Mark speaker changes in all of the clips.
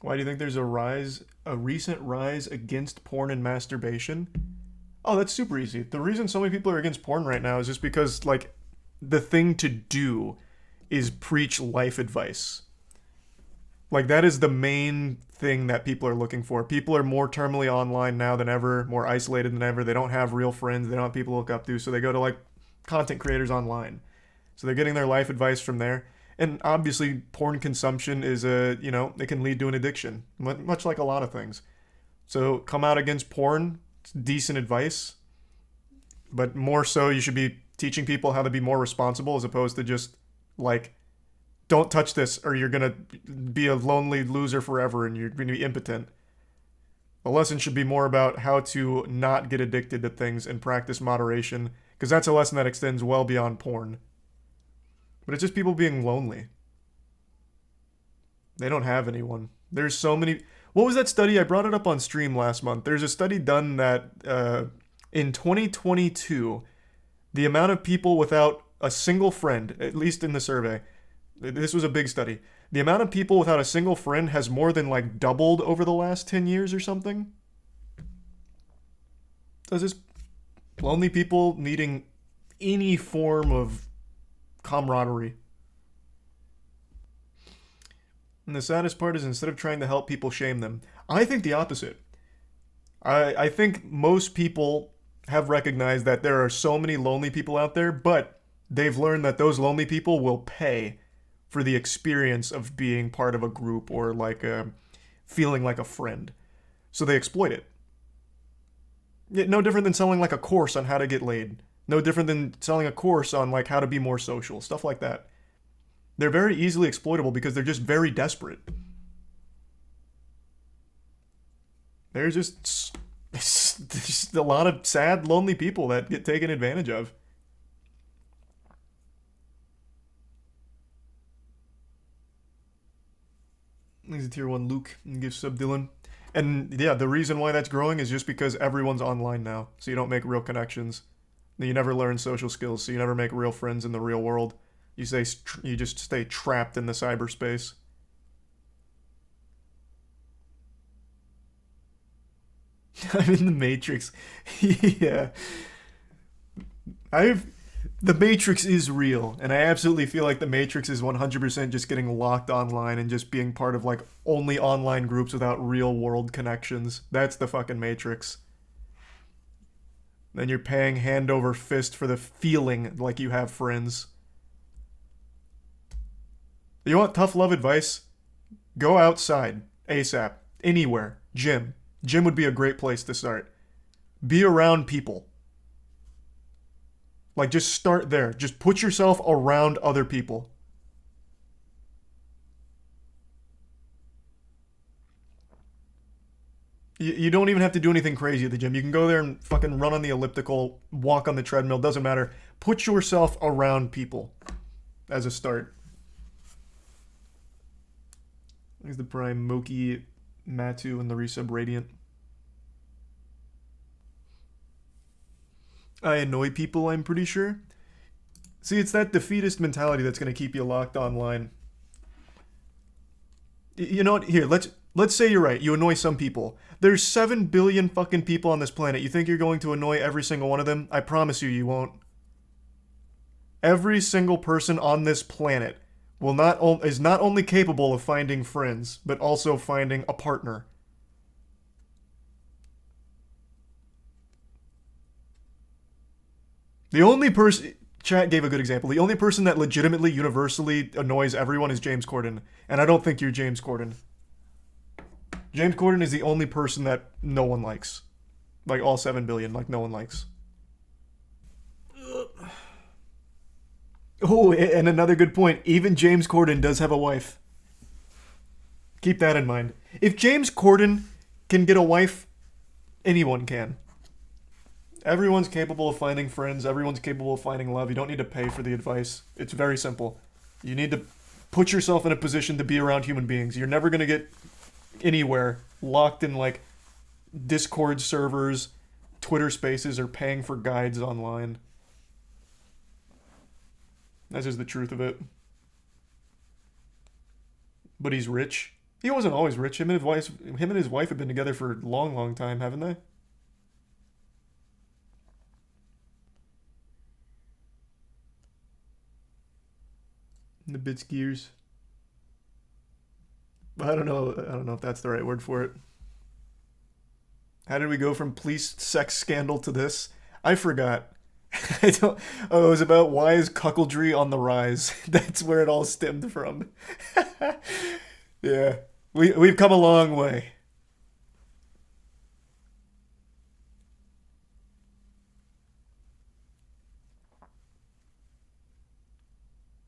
Speaker 1: Why do you think there's a recent rise against porn and masturbation? Oh, that's super easy. The reason so many people are against porn right now is just because, like, the thing to do is preach life advice. Like, that is the main thing that people are looking for. People are more terminally online now than ever, more isolated than ever. They don't have real friends. They don't have people to look up to. So they go to, like, content creators online. So they're getting their life advice from there. And obviously, porn consumption is it can lead to an addiction, much like a lot of things. So come out against porn, it's decent advice. But more so, you should be teaching people how to be more responsible as opposed to just, like, don't touch this or you're going to be a lonely loser forever and you're going to be impotent. The lesson should be more about how to not get addicted to things and practice moderation, because that's a lesson that extends well beyond porn. But it's just people being lonely. They don't have anyone. There's so many. What was that study? I brought it up on stream last month. There's a study done that in 2022, the amount of people without a single friend, at least in the survey, this was a big study. The amount of people without a single friend has more than like doubled over the last 10 years or something. So it's just lonely people needing any form of camaraderie. And the saddest part is, instead of trying to help people, shame them. I think the opposite. I think most people have recognized that there are so many lonely people out there, but they've learned that those lonely people will pay for the experience of being part of a group or like feeling like a friend. So they exploit it. No different than selling like a course on how to get laid. No different than selling a course on like how to be more social, stuff like that. They're very easily exploitable because they're just very desperate. There's just a lot of sad, lonely people that get taken advantage of. He's a tier 1 Luke and gives sub Dylan. And yeah, the reason why that's growing is just because everyone's online now. So you don't make real connections. You never learn social skills, so you never make real friends in the real world. You just stay trapped in the cyberspace. I'm in the Matrix. Yeah. The Matrix is real, and I absolutely feel like the Matrix is 100% just getting locked online and just being part of like only online groups without real world connections. That's the fucking Matrix. Then you're paying hand over fist for the feeling like you have friends. You want tough love advice? Go outside ASAP. Anywhere. Gym. Gym would be a great place to start. Be around people. Like, just start there. Just put yourself around other people. You don't even have to do anything crazy at the gym. You can go there and fucking run on the elliptical, walk on the treadmill, doesn't matter. Put yourself around people as a start. There's the Prime Moki, Matu, and the Resub Radiant. I annoy people, I'm pretty sure. See, it's that defeatist mentality that's going to keep you locked online. You know what? Here, let's say you're right. You annoy some people. There's 7 billion fucking people on this planet. You think you're going to annoy every single one of them? I promise you, you won't. Every single person on this planet is not only capable of finding friends, but also finding a partner. The only person... Chat gave a good example. The only person that legitimately, universally annoys everyone is James Corden. And I don't think you're James Corden. James Corden is the only person that no one likes. Like, all 7 billion, like, no one likes. Oh, and another good point. Even James Corden does have a wife. Keep that in mind. If James Corden can get a wife, anyone can. Everyone's capable of finding friends. Everyone's capable of finding love. You don't need to pay for the advice. It's very simple. You need to put yourself in a position to be around human beings. You're never going to get anywhere locked in, like, Discord servers, Twitter spaces, or paying for guides online. That's just the truth of it. But he's rich. He wasn't always rich. Him and his wife have been together for a long, long time, haven't they? The bits gears. I don't know. I don't know if that's the right word for it. How did we go from police sex scandal to this? I forgot. I don't. Oh, it was about why is cuckoldry on the rise? That's where it all stemmed from. Yeah, we've come a long way.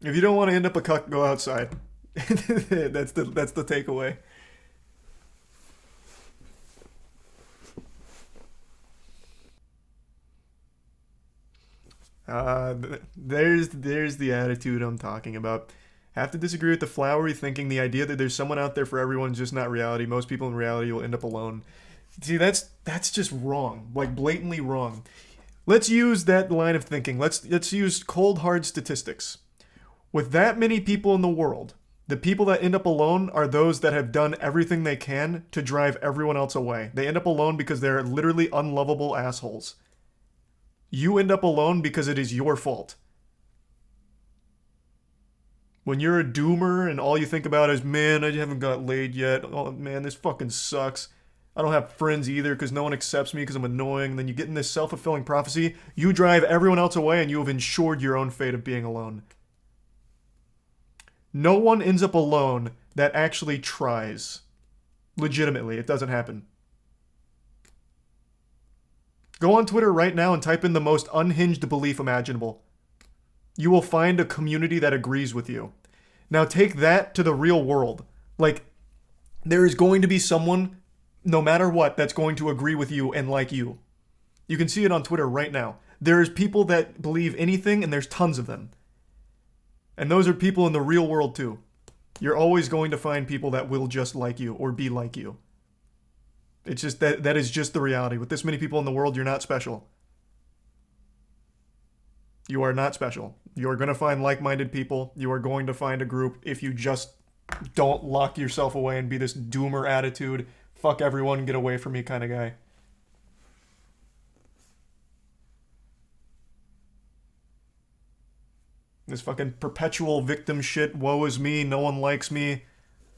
Speaker 1: If you don't want to end up a cuck, go outside. That's the takeaway. There's the attitude I'm talking about. Have to disagree with the flowery thinking. The idea that there's someone out there for everyone is just not reality. Most people in reality will end up alone. See, that's just wrong, like blatantly wrong. Let's use that line of thinking. Let's use cold hard statistics. With that many people in the world, the people that end up alone are those that have done everything they can to drive everyone else away. They end up alone because they're literally unlovable assholes. You end up alone because it is your fault. When you're a doomer and all you think about is, man, I haven't got laid yet. Oh, man, this fucking sucks. I don't have friends either because no one accepts me because I'm annoying. And then you get in this self-fulfilling prophecy. You drive everyone else away and you have ensured your own fate of being alone. No one ends up alone that actually tries. Legitimately, it doesn't happen. Go on Twitter right now and type in the most unhinged belief imaginable. You will find a community that agrees with you. Now take that to the real world. Like, there is going to be someone, no matter what, that's going to agree with you and like you. You can see it on Twitter right now. There's people that believe anything, and there's tons of them. And those are people in the real world too. You're always going to find people that will just like you or be like you. It's just that is just the reality. With this many people in the world, you're not special. You are not special. You are going to find like-minded people. You are going to find a group if you just don't lock yourself away and be this doomer attitude, fuck everyone, get away from me kind of guy. This fucking perpetual victim shit, woe is me, no one likes me.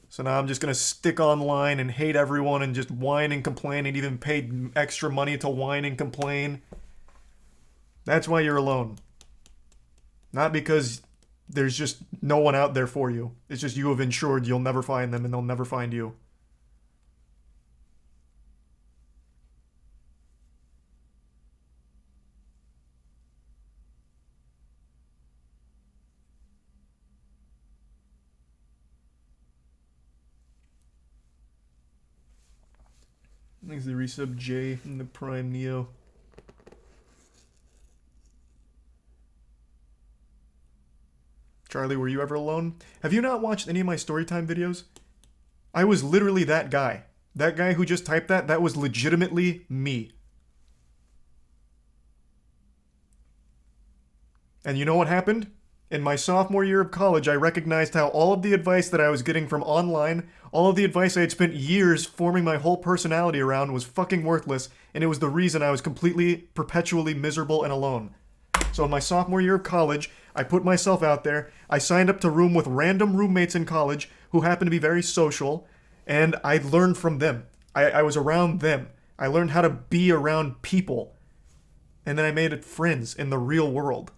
Speaker 1: So now I'm just going to stick online and hate everyone and just whine and complain and even pay extra money to whine and complain. That's why you're alone. Not because there's just no one out there for you. It's just you have ensured you'll never find them and they'll never find you. Thanks to the resub J in the Prime Neo. Charlie, were you ever alone? Have you not watched any of my storytime videos? I was literally that guy. That guy who just typed that was legitimately me. And you know what happened? In my sophomore year of college, I recognized how all of the advice that I was getting from online, all of the advice I had spent years forming my whole personality around was fucking worthless, and it was the reason I was completely, perpetually miserable and alone. So in my sophomore year of college, I put myself out there, I signed up to room with random roommates in college who happened to be very social, and I learned from them. I was around them. I learned how to be around people. And then I made friends in the real world.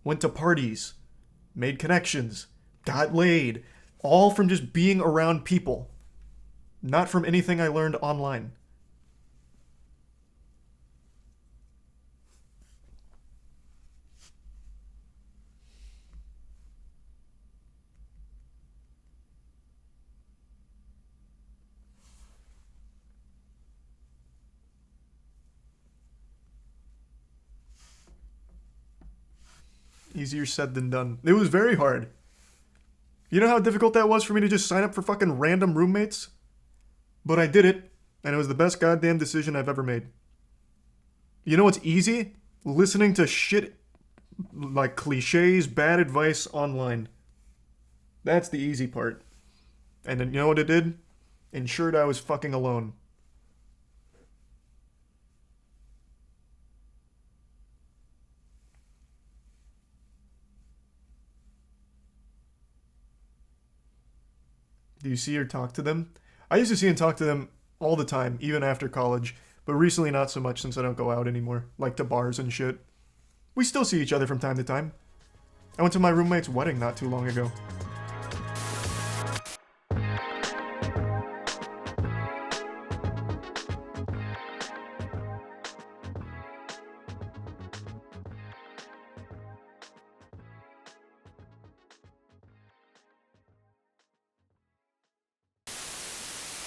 Speaker 1: Went to parties, made connections, got laid, all from just being around people, not from anything I learned online. Easier said than done. It was very hard. You know how difficult that was for me to just sign up for fucking random roommates? But I did it, and it was the best goddamn decision I've ever made. You know what's easy? Listening to shit like cliches, bad advice online. That's the easy part. And then you know what it did? Ensured I was fucking alone. Do you see or talk to them? I used to see and talk to them all the time, even after college, but recently not so much since I don't go out anymore, like to bars and shit. We still see each other from time to time. I went to my roommate's wedding not too long ago.